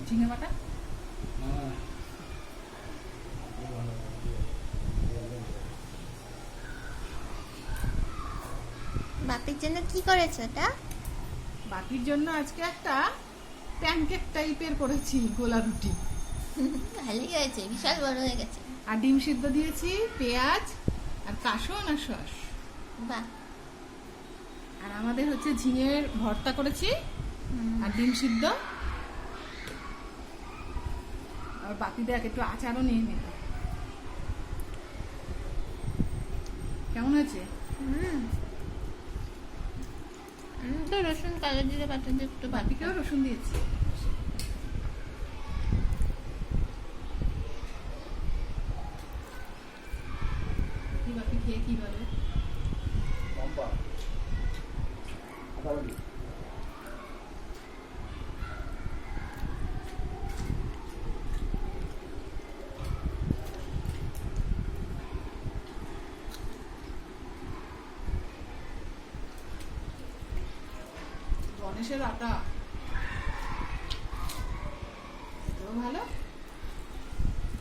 ঝিঙে বাটা। বাপির জন্য কি করেছো এটা? বাপির জন্য আজকে একটা প্যানকেক টাইপের করেছি গোলা রুটি। ভালোই হয়েছে, বিশাল বড় হয়ে গেছে। আর ডিম সিদ্ধ দিয়েছি, পেঁয়াজ আর কাসন আর সস। বাহ। আর আমাদের হচ্ছে ঝিঙের ভর্তা করেছি আর ডিম সিদ্ধ। আর বাকি দেখ একটু আচারও নিয়ে নিল। কেমন হয়েছে? তো রসুন কালো জিরে বাটা দিয়ে একটু বাপিকেও রসুন দিয়েছি। কি বাপি খেয়ে কি বলে? গণেশের আটা এটাও ভালো।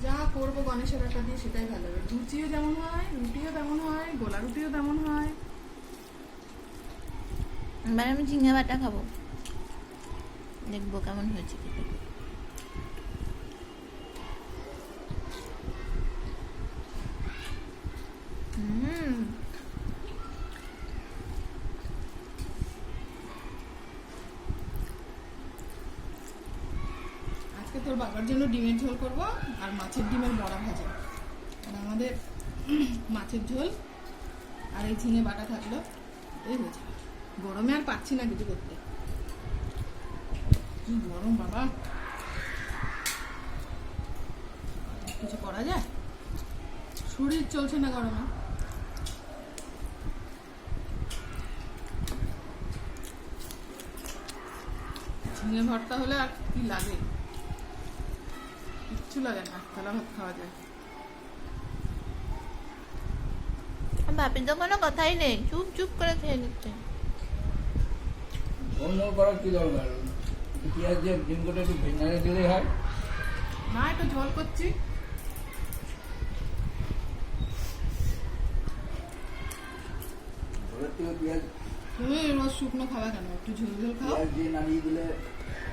যা করবো গণেশের আটা দিয়ে সেটাই ভালো হবে। লুচিও যেমন হয়, রুটিও তেমন হয়, গোলা রুটিও তেমন হয়। এবার আমি ঝিঙে বাটা খাবো, দেখবো কেমন হয়েছে খেতে। আজকে তোর বাবার জন্য ডিমের ঝোল করব আর মাছের ডিমের বড়া ভাজা। আর আমাদের মাছের ঝোল আর এই ঝিঙে বাটা থাকলো, এই হয়েছে। গরমে আর পাচ্ছি না কিছু করতে, কি গরম বাবা, কিছু করা যায়? শরীর চলছে না গরমে। ঝিঙে ভর্তা হলে আর কি লাগে, কিচ্ছু লাগে না, থালা ভাত খাওয়া যায়। বাপির তো কোনো কথাই নেই, চুপ চুপ করে খেয়ে নিচ্ছে। অন্য করার কি দরকার? পেঁয়াজ দিয়ে ডিম করে একটু ভেঙে দিলেই হয়। না একটু ঝোল করছি। ঘরের থেকে পেঁয়াজ তুমি রোজ শুকনো খাওয়া কেন, একটু ঝোল ঝোল খাও। পেঁয়াজ দিয়ে নামিয়ে দিলে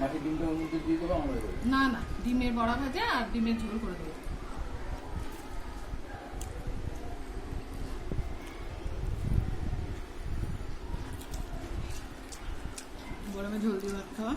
মাছের ডিমটা ওর মধ্যে দিয়ে দেবো আমাদের। না না, ডিমের বড়া ভাজা আর ডিমের ঝোল করে দেবো। গরমে ঝোল দিয়ে ভাত খাওয়া।